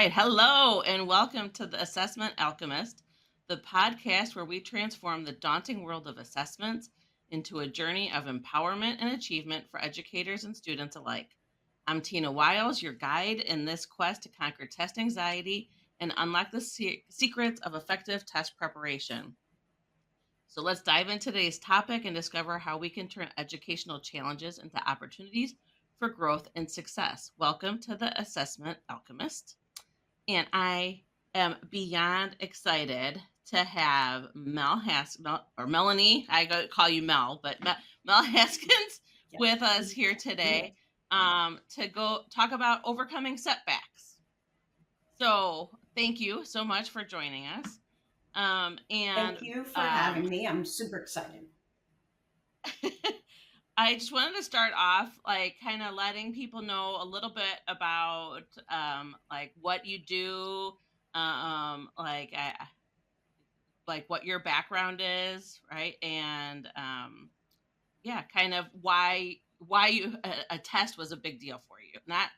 right. Hello, and welcome to the Assessment Alchemist, the podcast where we transform the daunting world of assessments into a journey of empowerment and achievement for educators and students alike. I'm Tina Wiles, your guide in this quest to conquer test anxiety and unlock the secrets of effective test preparation. So let's dive into today's topic and discover how we can turn educational challenges into opportunities for growth and success. Welcome to the Assessment Alchemist. And I am beyond excited to have Melanie. Call you Mel, but Mel Haskins Yep. with us here today to go talk about overcoming setbacks. So thank you so much for joining us. Thank And you for having me. I'm super excited. I just wanted to start off like kind of letting people know a little bit about like what you do, like like what your background is, right? And yeah, kind of why a test was a big deal for you. Not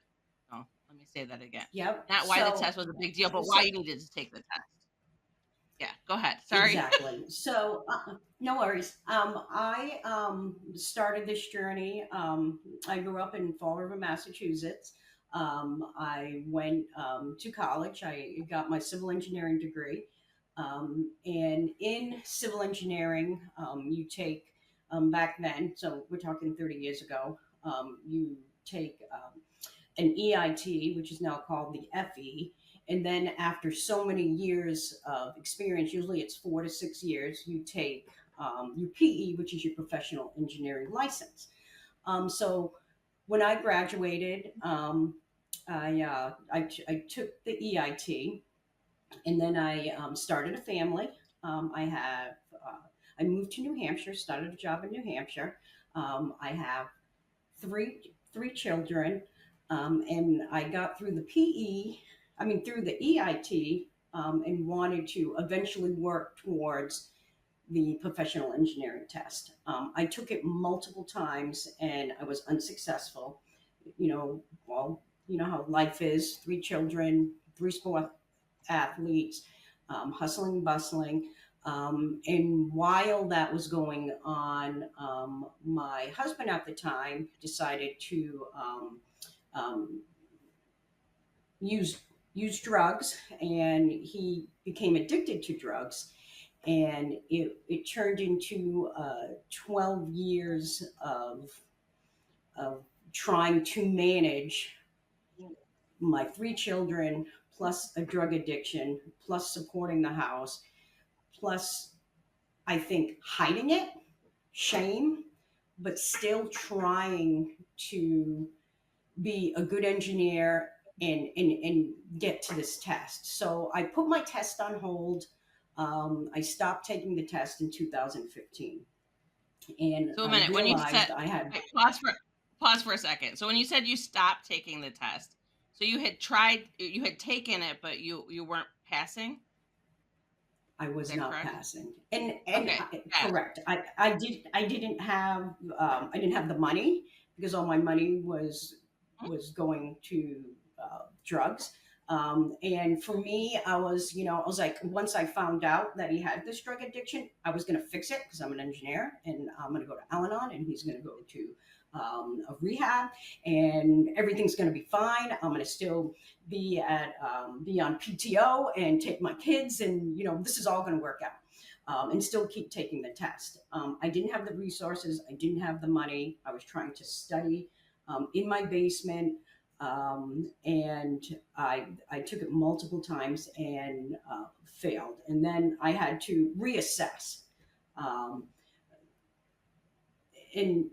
oh, let me say that again. Yep. Not why the test was a big deal, but why So you needed to take the test. Yeah, go ahead. Sorry. exactly. No worries. I started this journey. I grew up in Fall River, Massachusetts. I went to college. I got my civil engineering degree. And in civil engineering, you take back then. So we're talking 30 years ago. You take an EIT, which is now called the FE. And then after so many years of experience, usually it's 4 to 6 years, you take your PE, which is your professional engineering license. So when I graduated, I took the EIT, and then I started a family. I have I moved to New Hampshire, started a job in New Hampshire. I have three children, and I got through the PE. I mean, through the EIT, and wanted to eventually work towards the professional engineering test. I took it multiple times, and I was unsuccessful. You know how life is: three children, three sport athletes, hustling, bustling. And while that was going on, my husband at the time decided to um, use use drugs, and he became addicted to drugs, and it turned into 12 years of trying to manage my three children, plus a drug addiction, plus supporting the house, plus I think hiding it, shame, but still trying to be a good engineer and get to this test. So I put my test on hold. I stopped taking the test in 2015, and So a I minute, when you realized said I had wait, pause for a second. So when you said you stopped taking the test, so you had taken it, but you weren't passing. I Is was that not correct? passing, and Okay, got it. correct. I didn't have the money, because all my money Mhm. was going to drugs. And for me, I was like, once I found out that he had this drug addiction, I was going to fix it, because I'm an engineer, and I'm going to go to Al-Anon, and he's going to go to a rehab, and everything's going to be fine. I'm going to still be on PTO and take my kids, and this is all going to work out. And still keep taking the test. I didn't have the resources. I didn't have the money. I was trying to study in my basement, and I took it multiple times and failed. And then I had to reassess, um, and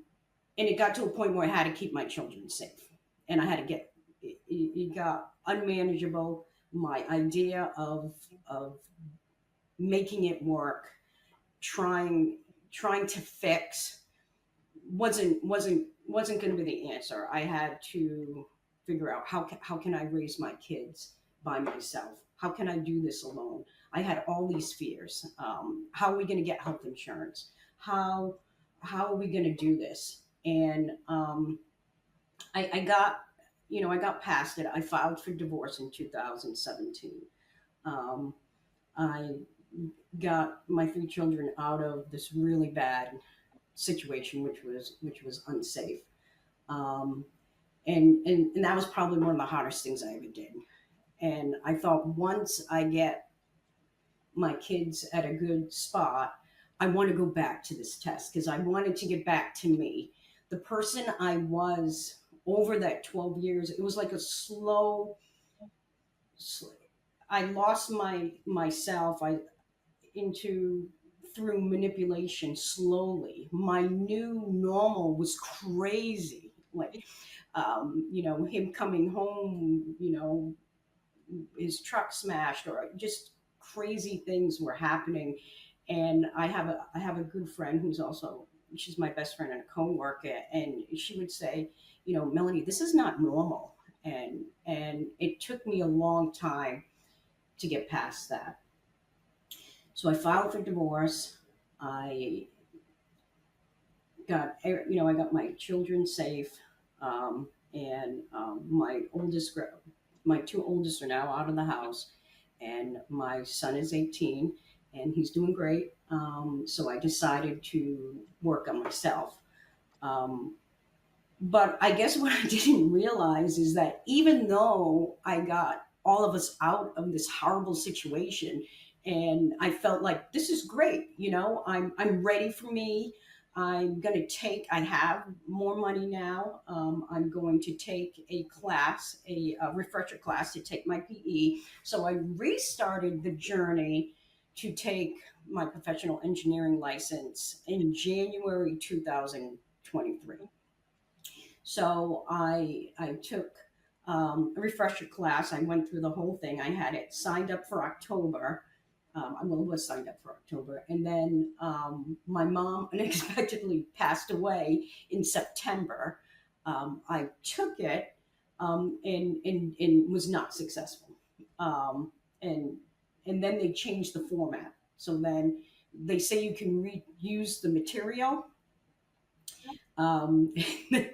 it got to a point where I had to keep my children safe, and I had to get it got unmanageable. My idea of making it work, trying to fix, wasn't going to be the answer. I had to figure out how can I raise my kids by myself? How can I do this alone? I had all these fears. How are we going to get health insurance? How are we going to do this? And I got I got past it. I filed for divorce in 2017. Um, I got my three children out of this really bad situation, which was unsafe. Um, and that was probably one of the hardest things I ever did. And I thought once I get my kids at a good spot, I want to go back to this test because I wanted to get back to me. The person I was over that 12 years, it was like a sl- I lost myself. I into through manipulation slowly. My new normal was crazy. Like, him coming home, his truck smashed, or just crazy things were happening. And I have a good friend who's also, she's my best friend and a coworker, and she would say, Melanie, this is not normal. And it took me a long time to get past that. So I filed for divorce. I I got my children safe, and my two oldest are now out of the house, and my son is 18, and he's doing great. So I decided to work on myself. Um, but I guess what I didn't realize is that even though I got all of us out of this horrible situation, and I felt like this is great, I'm ready for me. I have more money now. I'm going to take a class, a refresher class to take my PE. So I restarted the journey to take my professional engineering license in January 2023. So I took a refresher class. I went through the whole thing. I had it signed up for October. I was signed up for October, and then my mom unexpectedly passed away in September. I took it, and was not successful. Um, and and then they changed the format. So then they say you can reuse the material, um,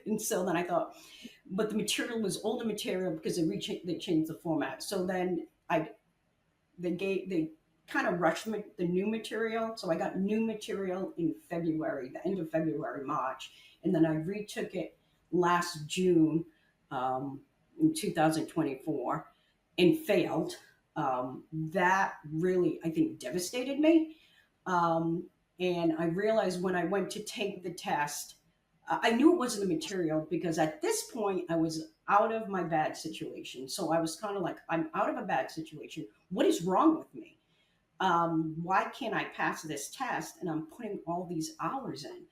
and so then I thought, but the material was older material because they changed the format. So then they kind of rushed the new material. So I got new material in February, the end of February, March, and then I retook it last June, in 2024, and failed. That really, I think, devastated me. And I realized when I went to take the test, I knew it wasn't the material because at this point I was out of my bad situation. So I was kind of like, I'm out of a bad situation. What is wrong with me? Why can't I pass this test? And I'm putting all these hours in.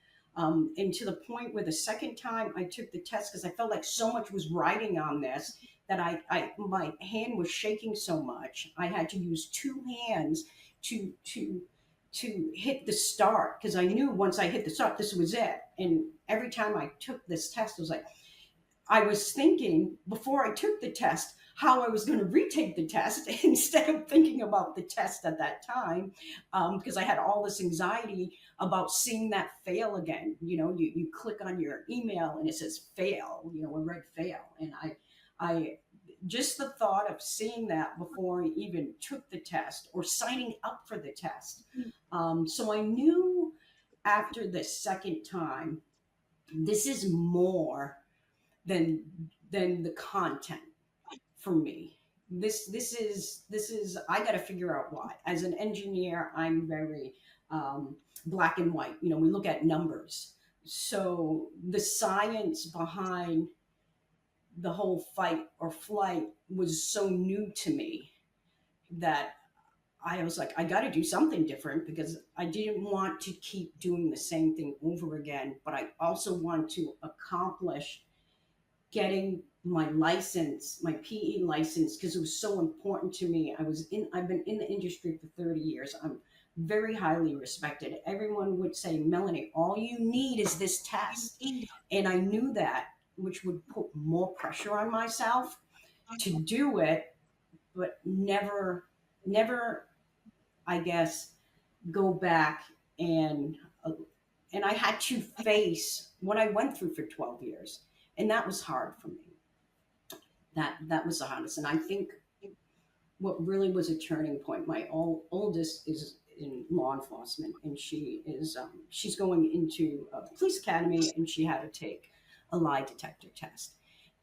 And to the point where the second time I took the test, because I felt like so much was riding on this, that my hand was shaking so much, I had to use two hands to to to hit the start because I knew once I hit the start, this was it. And every time I took this test, I was thinking before I took the test how I was going to retake the test instead of thinking about the test at that time, because I had all this anxiety about seeing that fail again. You click on your email and it says fail, a red fail. And I just the thought of seeing that before I even took the test or signing up for the test. So I knew after the second time, this is more than the content for me. This is I got to figure out why. As an engineer, I'm very black and white. We look at numbers. So the science behind the whole fight or flight was so new to me that I was like, I got to do something different because I didn't want to keep doing the same thing over again. But I also want to accomplish getting my license, my PE license, because it was so important to me. I've been in the industry for 30 years. I'm very highly respected. Everyone would say, Melanie, all you need is this test. And I knew that, which would put more pressure on myself to do it, but never, I guess, go back and, and I had to face what I went through for 12 years. And that was hard for me. That was the hardest. And I think what really was a turning point. My oldest is in law enforcement, and she's going into a police academy, and she had to take a lie detector test,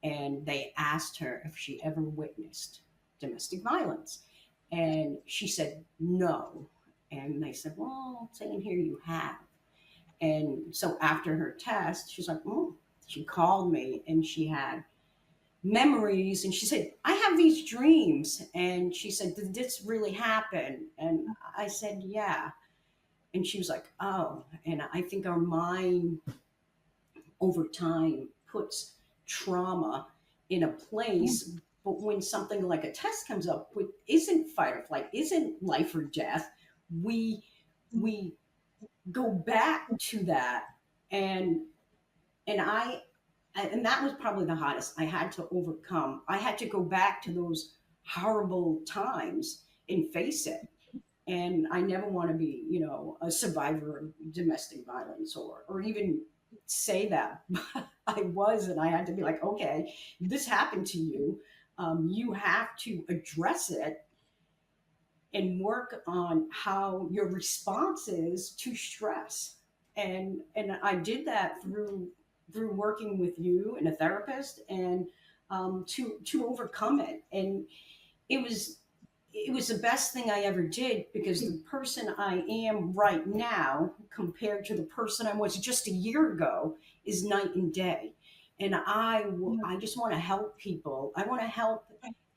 and they asked her if she ever witnessed domestic violence, and she said no, and they said, well, saying here you have, and so after her test, she's like, oh, she called me, and she had memories, and she said, I have these dreams, and she said, did this really happen? And I said, yeah. And she was like, oh. And I think our mind over time puts trauma in a place, but when something like a test comes up with isn't fight or flight, isn't life or death, we we go back to that. And and I and that was probably the hardest I had to overcome. I had to go back to those horrible times and face it. And I never want to be, a survivor of domestic violence, or even say that. But I was, and I had to be like, okay, this happened to you. You have to address it and work on how your response is to stress. And I did that through working with you and a therapist, and to overcome it. And it was it was the best thing I ever did, because the person I am right now compared to the person I was just a year ago is night and day. And I just want to help people. I want to help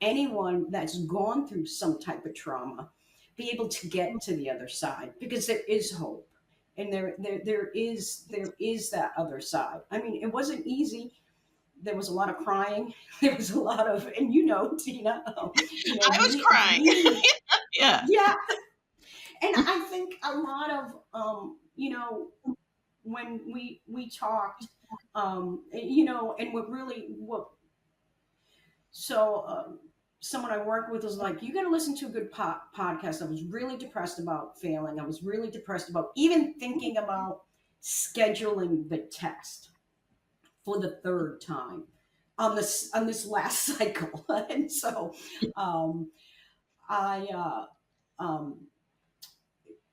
anyone that's gone through some type of trauma be able to get to the other side, because there is hope, and there is that other side. I mean, it wasn't easy. There was a lot of crying. There was a lot of, and Tina, I was crying. Yeah. yeah. And I think a lot of, when we talked, and what so someone I worked with was like, you got to listen to a good podcast. I was really depressed about failing. I was really depressed about even thinking about scheduling the test for the third time on this last cycle. And so um, I um,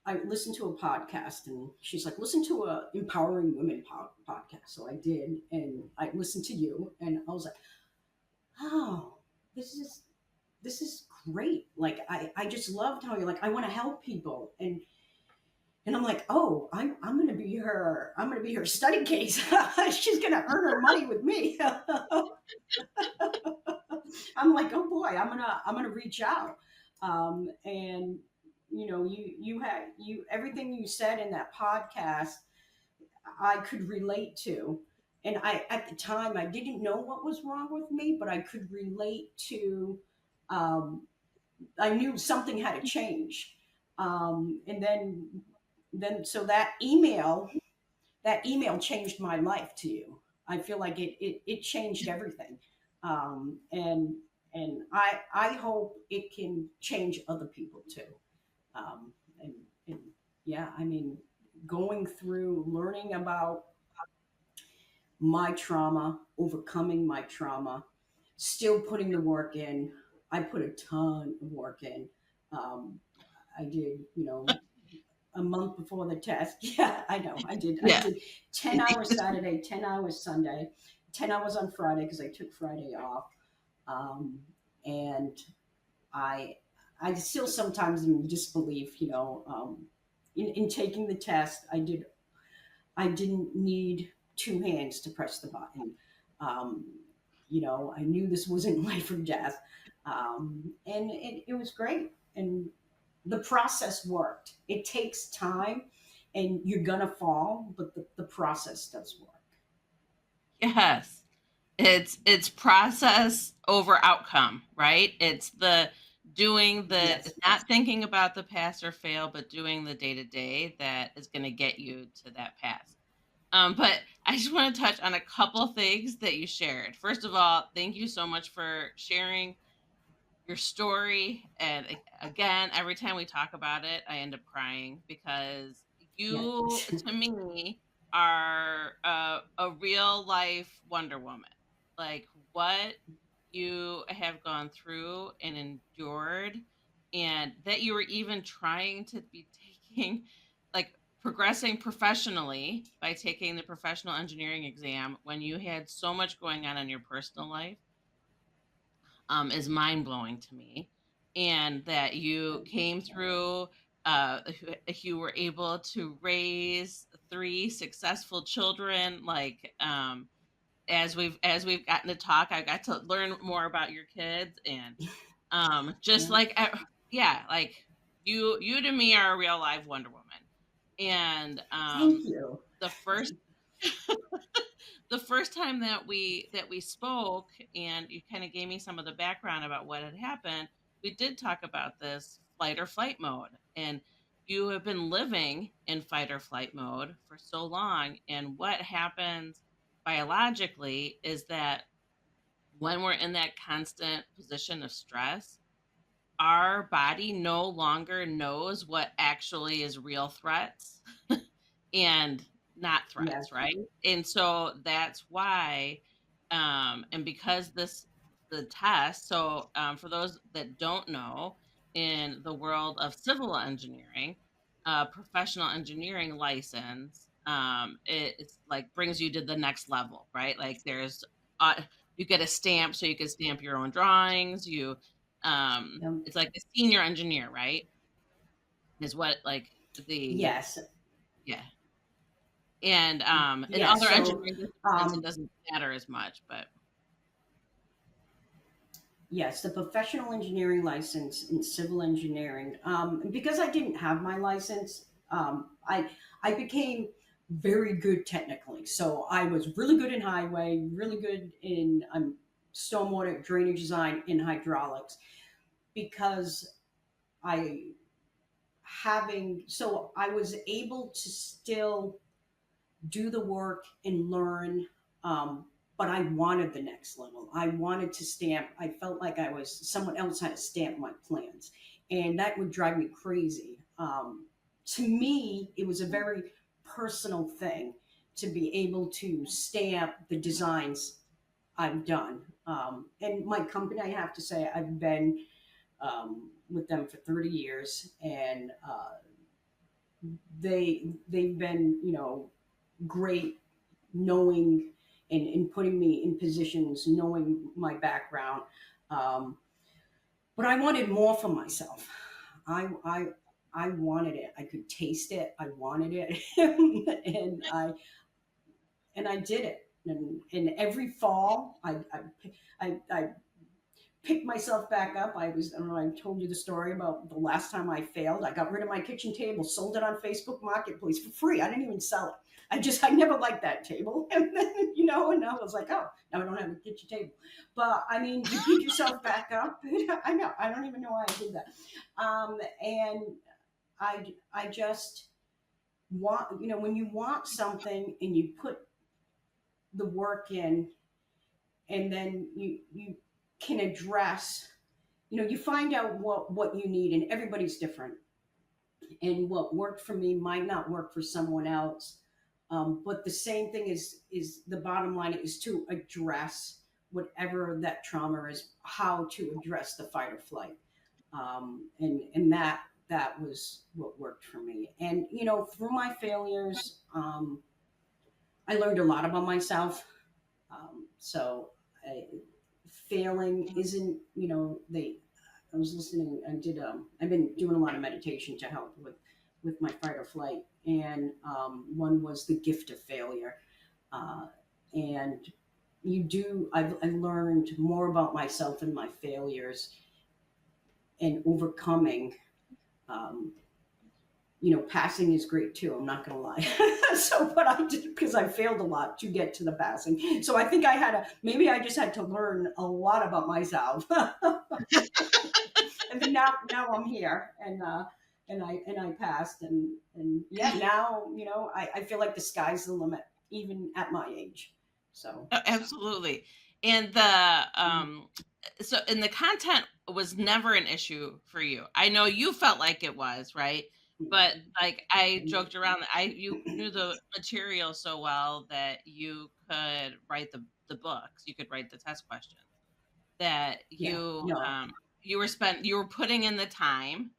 I listened to a podcast, and she's like, listen to a empowering women podcast. So I did, and I listened to you, and I was like, oh, this is this is great. Like, I just loved how you're like, I want to help people. And I'm like, oh, I'm gonna be her study case. She's gonna earn her money with me. I'm like, oh boy, I'm gonna reach out. And you had you everything you said in that podcast, I could relate to. And I, at the time, I didn't know what was wrong with me, but I could relate to. Um, I knew something had to change. And then so that email changed my life to you. I feel like it changed everything. And I hope it can change other people too. And yeah, I mean, going through learning about my trauma, overcoming my trauma, still putting the work in. I put a ton of work in. Um, I did, a month before the test. Yeah, I know. I did. I Yeah. did 10 hours Saturday, 10 hours Sunday, 10 hours on Friday because I took Friday off. Um, and I I still sometimes am in disbelief. In taking the test, I didn't need two hands to press the button. Um, I knew this wasn't life or death, and it was great. And the process worked. It takes time, and you're gonna fall, but the process does work. Yes. It's process over outcome, right? It's the doing the Yes, it's not thinking about the pass or fail, but doing the day to day that is going to get you to that pass. But I just want to touch on a couple things that you shared. First of all, thank you so much for sharing your story. And again, every time we talk about it, I end up crying because you, yes, to me, are a real life Wonder Woman. Like, what? you have gone through and endured, and that you were even trying to be taking, like, progressing professionally by taking the professional engineering exam when you had so much going on in your personal life, is mind blowing to me. And that you came through, you were able to raise three successful children. Like, as we've gotten to talk, I got to learn more about your kids, and just Yeah. like, yeah, like, you to me are a real live Wonder Woman. And Thank you. the first the first time that we spoke, and you kind of gave me some of the background about what had happened, we did talk about this flight or flight mode. And you have been living in fight or flight mode for so long. And what happens biologically is that when we're in that constant position of stress, our body no longer knows what actually is real threats and not threats, Yes. right? And so that's why, and because the test, so, for those that don't know, in the world of civil engineering, professional engineering license, it's like brings you to the next level, right? Like, uh, you get a stamp, so you can stamp your own drawings. Um, It's like a senior engineer, right? Is what, like, the yes. yeah. And, in Yes. other So, engineering disciplines, it um, doesn't matter as much, but yes, the professional engineering license in civil engineering. Because I didn't have my license, I became very good technically. So I was really good in highway, really good in stormwater drainage design and hydraulics because I I was able to still do the work and learn. But I wanted the next level. I wanted to stamp. I felt like I was someone else had to stamp my plans, and that would drive me crazy. To me, it was a very personal thing to be able to stamp the designs I've done. And my company, I have to say, I've been with them for 30 years, and they've been, great, knowing and putting me in positions, knowing my background. Um, but I wanted more for myself. I, I, I wanted it. I could taste it. I wanted it, and I did it. And every fall, I picked myself back up. I don't know, I told you the story about the last time I failed. I got rid of my kitchen table, sold it on Facebook Marketplace for free. I didn't even sell it. I never liked that table. And then, and I was like, oh, now I don't have a kitchen table. But I mean, you pick yourself back up. I know. I don't even know why I did that. And I just want, when you want something and you put the work in, and then you can address, you find out what you need, and everybody's different, and what worked for me might not work for someone else. But the same thing is the bottom line is to address whatever that trauma is, how to address the fight or flight. And that was what worked for me. And through my failures, I learned a lot about myself. So failing isn't, I was listening. I've been doing a lot of meditation to help with my fight or flight, and one was the gift of failure. Uh, and I've learned more about myself and my failures and overcoming. Um, passing is great too. I'm not going to lie. So, but I did because I failed a lot to get to the passing. So I think maybe I just had to learn a lot about myself. And then now I'm here, and I passed, and yeah, now I feel like the sky's the limit, even at my age. So absolutely. And the content was never an issue for you. I know you felt like it was, right? But, like, I joked around that you knew the material so well that you could write the books, you could write the test questions. that Yeah. No. you were putting in the time.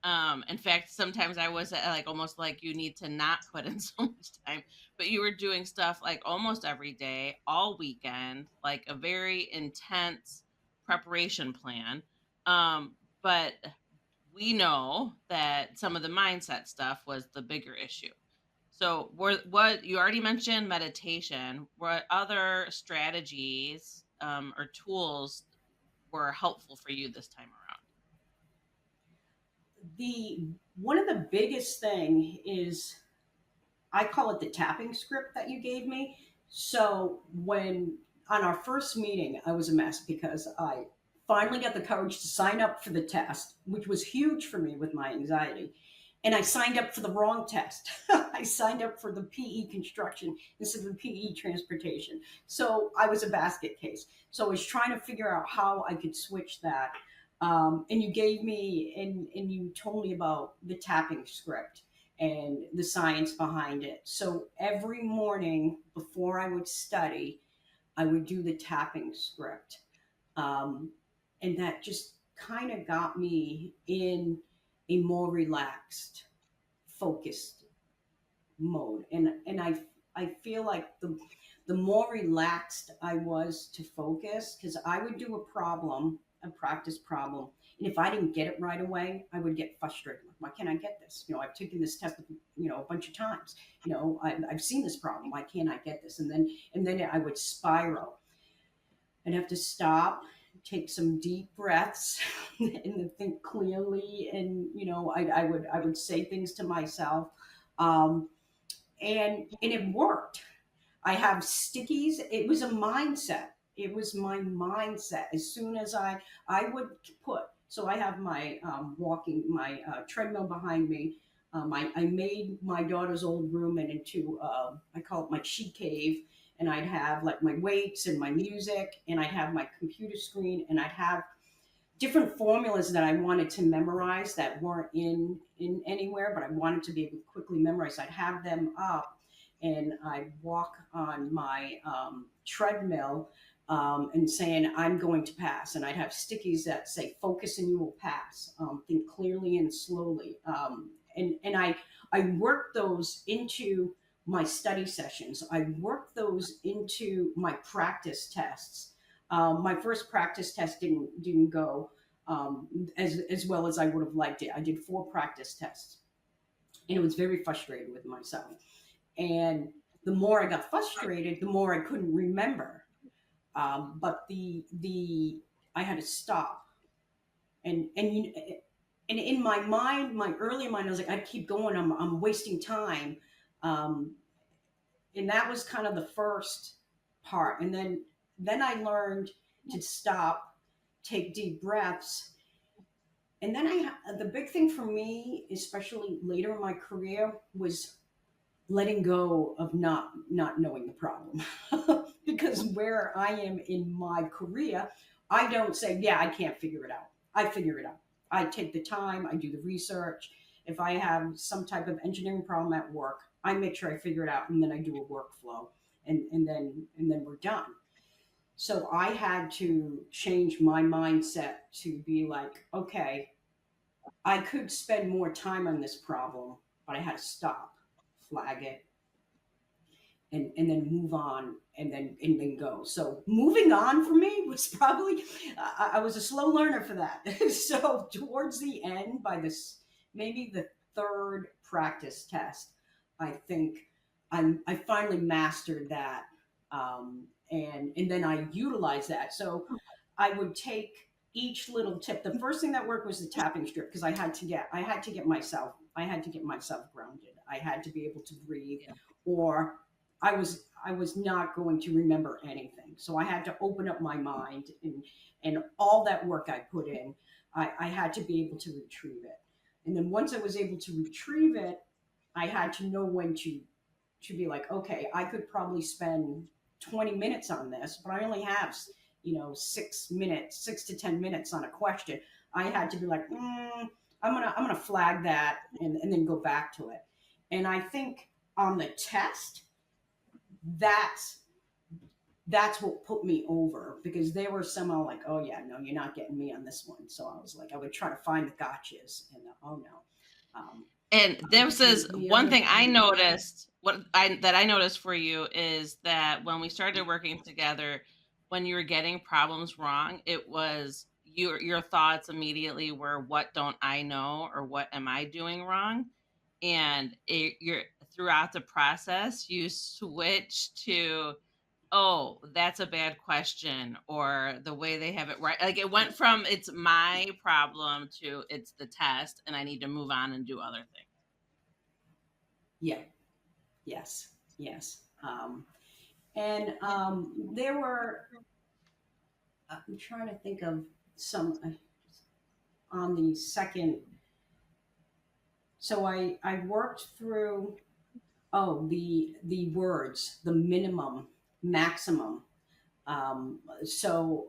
In fact, sometimes I was like almost like you need to not put in so much time, but you were doing stuff like almost every day, all weekend, like a very intense preparation plan. But we know that some of the mindset stuff was the bigger issue. So, what you already mentioned meditation, what other strategies or tools were helpful for you this time around? The one of the biggest thing is, I call it the tapping script that you gave me. So when on our first meeting, I was a mess because I finally got the courage to sign up for the test, which was huge for me with my anxiety. And I signed up for the wrong test. I signed up for the PE construction instead of the PE transportation. So I was a basket case. So I was trying to figure out how I could switch that. And you gave me, and you told me about the tapping script and the science behind it. So every morning before I would study, I would do the tapping script. Um, and that just kind of got me in a more relaxed, focused mode. And I feel like the more relaxed I was to focus, because I would do a practice problem, and if I didn't get it right away, I would get frustrated. Like, why can't I get this? I've taken this test, a bunch of times. I've seen this problem. Why can't I get this? And then I would spiral. I'd have to stop, take some deep breaths, and then think clearly. And I would say things to myself. Um, and it worked. I have stickies. It was a mindset. It was my mindset. As soon as I would put, so I have my walking, my treadmill behind me. I made my daughter's old room into, I call it my she cave, and I'd have like my weights and my music, and I'd have my computer screen, and I'd have different formulas that I wanted to memorize that weren't in anywhere, but I wanted to be able to quickly memorize. I'd have them up, and I'd walk on my treadmill, and saying, "I'm going to pass." And I'd have stickies that say, "Focus and you will pass. Think clearly and slowly." And I worked those into my study sessions. I worked those into my practice tests. My first practice test didn't go as well as I would have liked it. I did 4 practice tests, and it was very frustrating with myself. And the more I got frustrated, the more I couldn't remember. But the I had to stop, and in my mind, my early mind, I was like, I keep going. I'm wasting time. Um, and that was kind of the first part. And then I learned to stop, take deep breaths. And then the big thing for me, especially later in my career, was letting go of not knowing the problem. Because where I am in my career, I don't say, yeah, I can't figure it out. I figure it out. I take the time, I do the research. If I have some type of engineering problem at work, I make sure I figure it out, and then I do a workflow, and then we're done. So I had to change my mindset to be like, okay, I could spend more time on this problem, but I had to stop, flag it, and then move on, and then go. So moving on for me was probably, I was a slow learner for that. So towards the end, by this maybe the third practice test, I think I finally mastered that, and then I utilized that. So I would take each little tip. The first thing that worked was the tapping strip, because I had to get myself grounded. I had to be able to breathe, Yeah. or I was not going to remember anything. So I had to open up my mind, and all that work I put in, I had to be able to retrieve it. And then once I was able to retrieve it, I had to know when to be like, okay, I could probably spend 20 minutes on this, but I only have 6 minutes, 6 to 10 minutes on a question. I had to be like, I'm gonna flag that, and then go back to it. And I think on the test, that's that's what put me over, because they were somehow like, oh yeah, no, you're not getting me on this one. So I was like, I would try to find the gotchas, and oh no. Um, And this is the one other thing I thing, noticed. What I noticed for you is that when we started working together, when you were getting problems wrong, it was your thoughts immediately were, "What don't I know?" or "What am I doing wrong?" And you're throughout the process, you switch to, "Oh, that's a bad question," or the way they have it right. Like it went from "It's my problem" to "It's the test, and I need to move on and do other things." yeah, yes, yes. And there were, I'm trying to think of some on the second. So I worked through, oh, the words, the minimum, maximum. So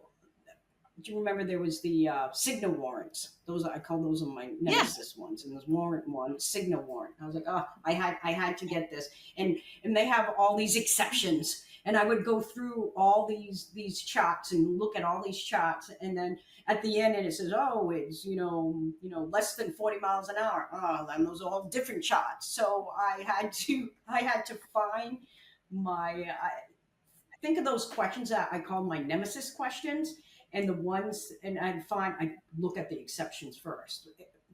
do you remember there was the signal warrants? Those I call those are my Yeah. nemesis ones, and there's warrant one, signal warrant. I was like, oh, I had to get this, and they have all these exceptions, and I would go through all these charts and look at all these charts, and then at the end, and it says, oh, it's less than 40 miles an hour. Oh, then those are all different charts. So I had to find my think of those questions that I call my nemesis questions, and the ones, and I look at the exceptions first.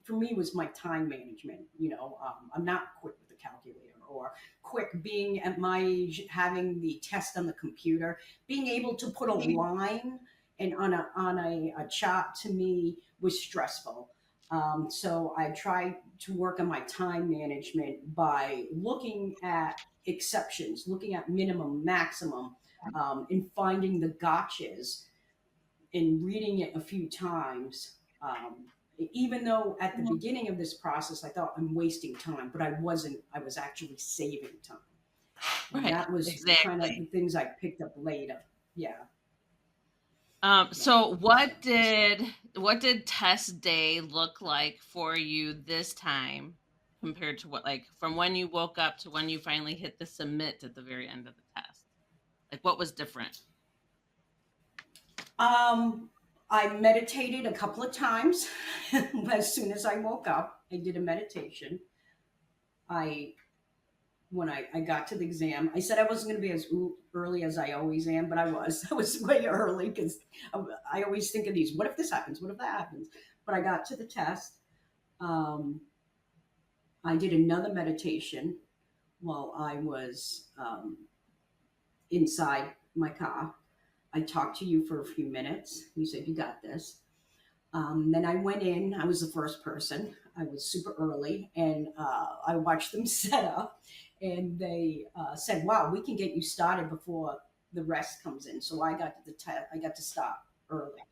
For me, was my time management. I'm not quick with the calculator, or quick being at my age, having the test on the computer, being able to put a line and on a chart, to me was stressful. So I tried to work on my time management by looking at exceptions, looking at minimum, maximum, and finding the gotchas and reading it a few times. Even though at the beginning of this process, I thought I'm wasting time, but I wasn't. I was actually saving time. And Right, that was kind of the exactly. things I picked up later. Yeah, yeah. So So, what did test day look like for you this time compared to what, like, from when you woke up to when you finally hit the submit at the very end of the test? Like, what was different? um, I meditated a couple of times. As soon as I woke up, I did a meditation. I When I got to the exam, I said I wasn't going to be as early as I always am, but I was. I was way early, because I always think of these. What if this happens? What if that happens? But I got to the test. Um, I did another meditation while I was inside my car. I talked to you for a few minutes. You said you got this. Then I went in. I was the first person. I was super early, and I watched them set up. And they said, "Wow, we can get you started before the rest comes in." So I got to stop early,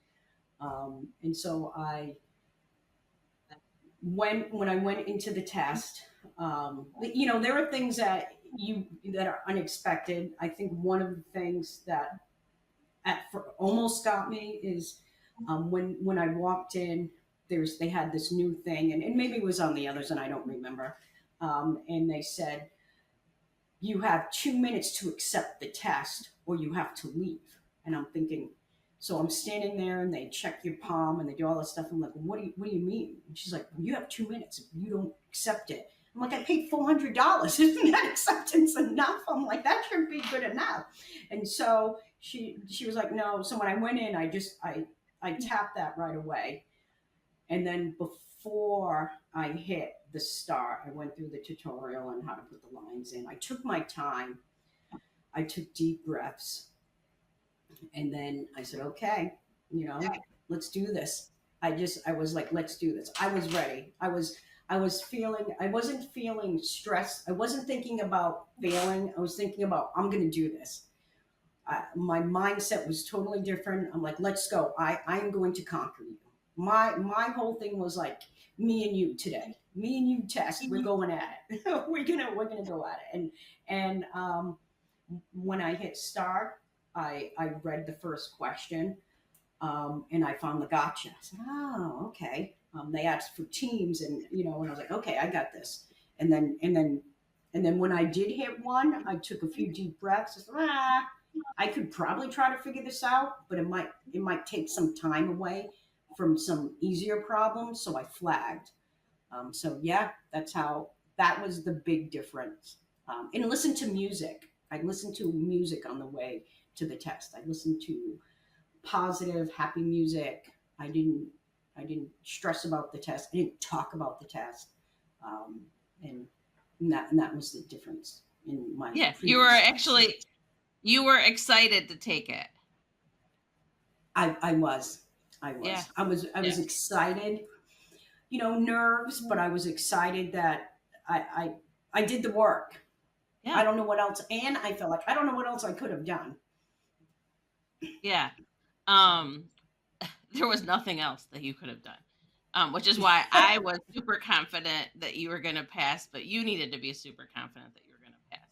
and so when I went into the test, there are things that are unexpected. I think one of the things that almost got me is when I walked in. They had this new thing, and maybe it was on the others, and I don't remember. And they said, you have 2 minutes to accept the test, or you have to leave. And I'm thinking, so I'm standing there, and they check your palm, and they do all this stuff. I'm like, what do you mean? And she's like, well, you have 2 minutes. If you don't accept it, I'm like, I paid $400. Isn't that acceptance enough? I'm like, that should be good enough. And so she was like, no. So when I went in, I tapped that right away. And then before I hit the start, I went through the tutorial on how to put the lines in. I took my time. I took deep breaths. And then I said, okay, let's do this. I was like, let's do this. I was ready. I wasn't feeling stressed. I wasn't thinking about failing. I was thinking about, I'm going to do this. My mindset was totally different. I'm like, let's go. I am going to conquer you. My whole thing was like, me and you today. Me and you test. We're going at it. we're gonna go at it. And when I hit start, I read the first question, and I found the gotcha. I said, oh, okay. They asked for teams, and I was like, okay, I got this. And then when I did hit one, I took a few deep breaths. I said, ah. I could probably try to figure this out, but it might take some time away from some easier problems. So I flagged. So yeah, that was the big difference. And listen to music. I listened to music on the way to the test. I listened to positive, happy music. I didn't stress about the test. I didn't talk about the test. Um, and, and that was the difference in my Yeah, previous test. you were excited to take it. I was. I Yeah. was. I Yeah. was excited, nerves, but I was excited that I did the work. I Yeah. don't know what else, and I felt like I don't know what else I could have done. Yeah. So, Um there was nothing else that you could have done. Which is why I was super confident that you were going to pass, but you needed to be super confident that you were going to pass.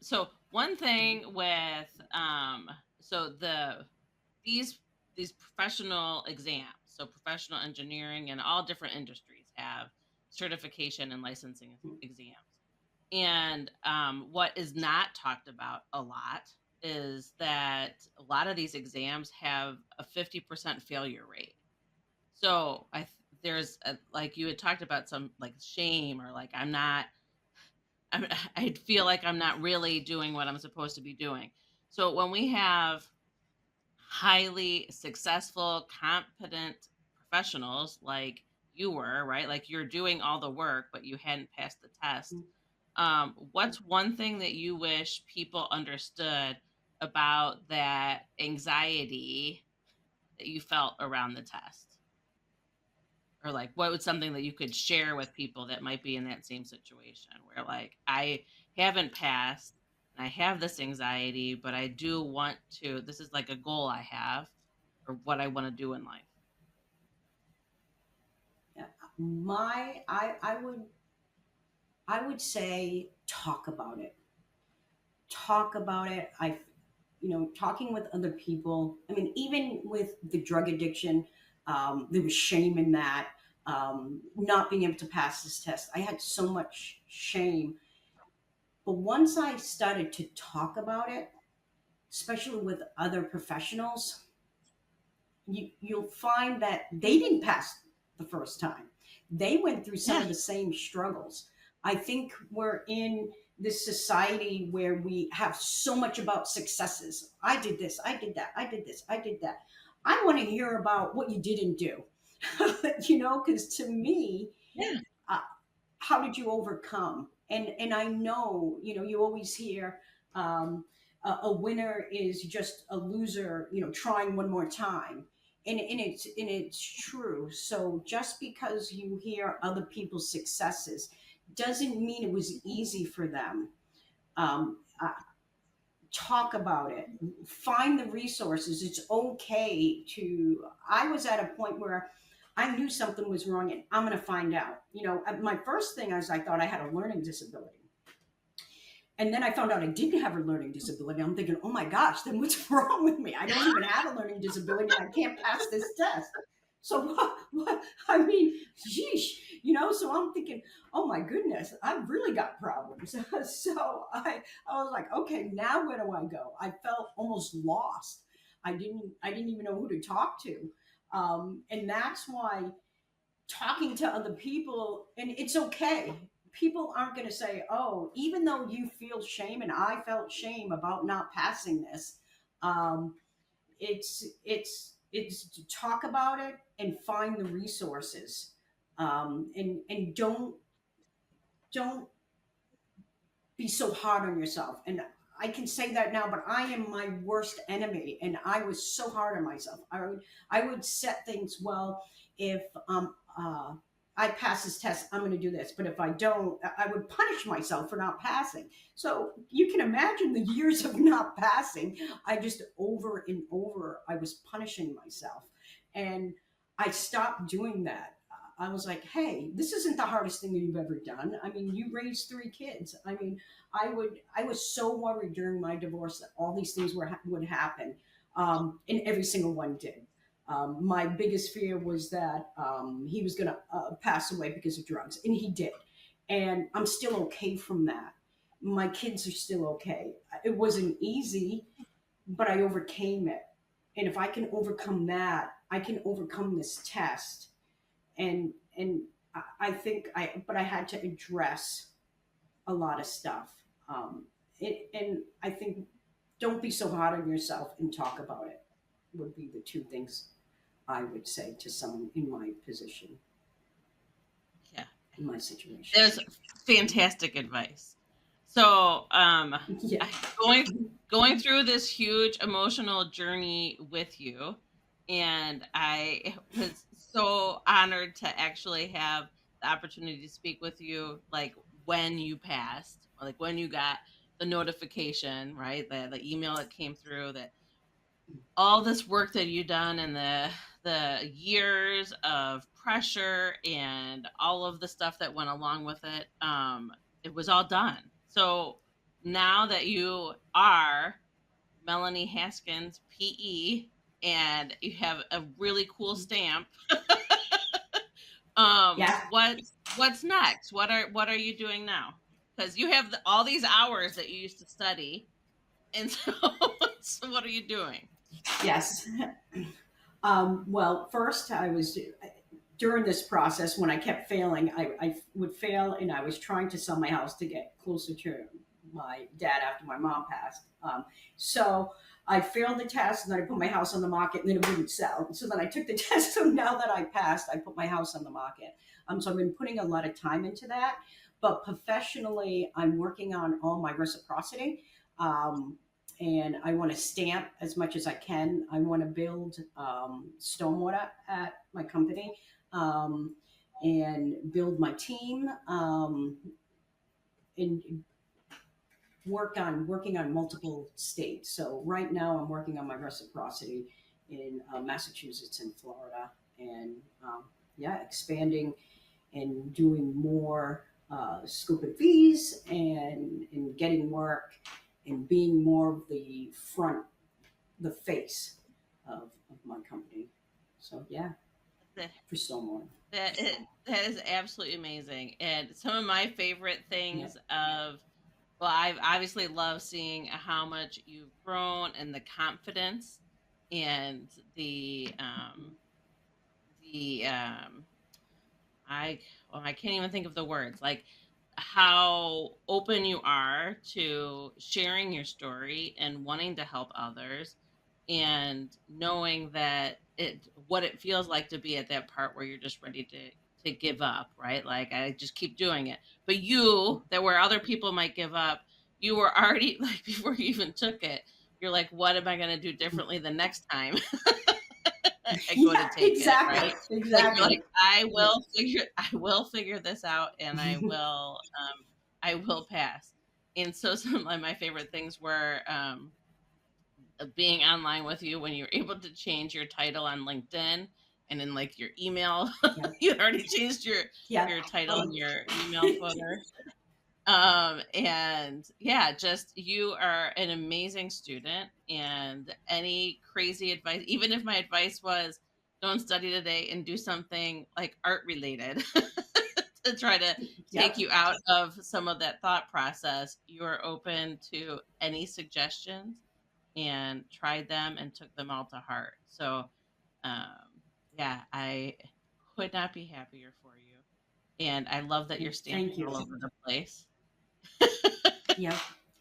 So one thing with so these these professional exams, so professional engineering and all different industries have certification and licensing exams. And what is not talked about a lot is that a lot of these exams have a 50% failure rate. So there's like you had talked about some like shame or like I feel like I'm not really doing what I'm supposed to be doing. So when we have highly successful, competent professionals like you were, right? Like you're doing all the work, but you hadn't passed the test. What's one thing that you wish people understood about that anxiety that you felt around the test? Or like what was something that you could share with people that might be in that same situation where like I haven't passed and I have this anxiety, but I do want to, this is like a goal I have or what I want to do in life. yeah, I would say talk about it. Talk about it. Talking with other people. I mean, even with the drug addiction, there was shame in that. Not being able to pass this test, I had so much shame. But once I started to talk about it, especially with other professionals, you'll find that they didn't pass the first time. They went through some Yeah. of the same struggles. I think we're in this society where we have so much about successes. I did this, I did that, I did this, I did that. I want to hear about what you didn't do. Because to me, Yeah. uh, how did you overcome? And I know, you always hear, a winner is just a loser, trying one more time. And it's true. So just because you hear other people's successes doesn't mean it was easy for them. I talk about it, find the resources. It's okay to, I was at a point where I knew something was wrong and I'm going to find out. My first thing is I thought I had a learning disability. And then I found out I didn't have a learning disability. I'm thinking, oh my gosh, then what's wrong with me? I don't even have a learning disability and I can't pass this test. So what I mean, sheesh, so I'm thinking, oh my goodness, I've really got problems. So I was like, okay, now where do I go? I felt almost lost. I didn't even know who to talk to. And that's why talking to other people, and it's okay. People aren't going to say, oh, even though you feel shame and I felt shame about not passing this, um, it's to talk about it and find the resources, and don't be so hard on yourself. And I can say that now, but I am my worst enemy, and I was so hard on myself. I would set things, well, if I pass this test, I'm going to do this. But if I don't, I would punish myself for not passing. So you can imagine the years of not passing. I just over and over, I was punishing myself. And I stopped doing that. I was like, hey, this isn't the hardest thing that you've ever done. I mean, you raised three kids. I mean, I was so worried during my divorce that all these things would happen, and every single one did. My biggest fear was that he was going to pass away because of drugs, and he did. And I'm still okay from that. my kids are still okay. It wasn't easy, but I overcame it. And if I can overcome that, I can overcome this test. And I think but I had to address a lot of stuff. And I think don't be so hard on yourself and talk about it would be the two things I would say to someone in my position, Yeah. in my situation. There's fantastic advice. So, Yeah. I going through this huge emotional journey with you, and I was so honored to actually have the opportunity to speak with you, like, when you passed, or, like, when you got the notification, right? The email that came through that all this work that you done and the years of pressure and all of the stuff that went along with it, it was all done. So now that you are Melanie Haskins PE and you have a really cool stamp, Yeah. what's next? What are you doing now? Because you have all these hours that you used to study, and so, so what are you doing? Yes. Well, first, I was during this process when I kept failing. I would fail, and I was trying to sell my house to get closer to my dad after my mom passed. So I failed the test, and then I put my house on the market, and then it wouldn't sell. So then I took the test. So now that I passed, I put my house on the market. So I've been putting a lot of time into that. But professionally, I'm working on all my reciprocity. Um, and I want to stamp as much as I can. I want to build stormwater at my company, um, and build my team, and working on multiple states. So right now I'm working on my reciprocity in Massachusetts and Florida, and yeah, expanding and doing more scoop and fees and getting work and being more of the face of my company. So yeah, for Stillmore. That is absolutely amazing, and some of my favorite Yeah, things of well, I've obviously love seeing how much you've grown and the confidence and the I well, I can't even think of the words, like, how open you are to sharing your story and wanting to help others, and knowing that it what it feels like to be at that part where you're just ready to give up, right? Like, I just keep doing it. But you, that where other people might give up, you were already like, before you even took it, you're like, "What am I gonna do differently the next time?" I go to yeah, take it, exactly, right? Like, you're like, exactly. Yeah, I will figure this out, and I will pass." And so some of my favorite things were, being online with you when you're able to change your title on LinkedIn, and then, like, your email, yeah, you had already changed yeah. your title in your email footer. And yeah, just you are an amazing student, and any crazy advice, even if my advice was don't study today and do something like art related to try to take Yep, you out of some of that thought process, you are open to any suggestions and tried them and took them all to heart. So, yeah, I could not be happier for you. And I love that you're thank stamping you. all over the place. Yep,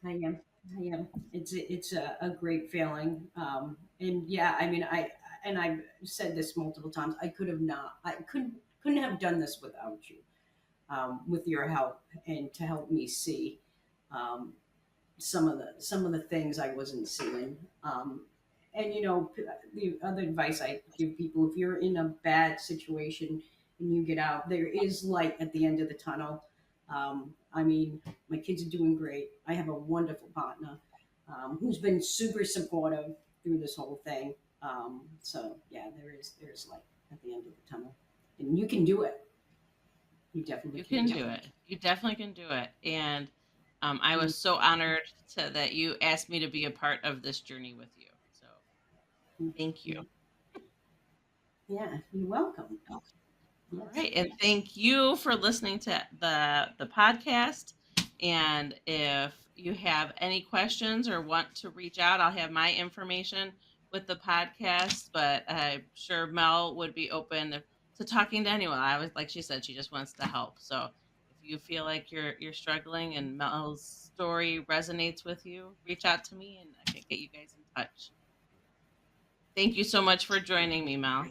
I am. I am. It's a great feeling. And yeah, I mean, I've said this multiple times. I could have not. I couldn't have done this without you. With your help and to help me see um, some of the things I wasn't seeing. And the other advice I give people: if you're in a bad situation and you get out, there is light at the end of the tunnel. I mean, my kids are doing great. I have a wonderful partner who's been super supportive through this whole thing. So yeah, there's light at the end of the tunnel, and you can do it. You definitely You can can do do it. it. You definitely can do it. And I was so honored that you asked me to be a part of this journey with you. So thank you. Yeah, yeah, you're welcome. All Yes. right. And thank you for listening to the podcast. And if you have any questions or want to reach out, I'll have my information with the podcast. But I'm sure Mel would be open to talking to anyone. I was like she said, she just wants to help. So if you feel like you're struggling and Mel's story resonates with you, reach out to me and I can get you guys in touch. Thank you so much for joining me, Mel.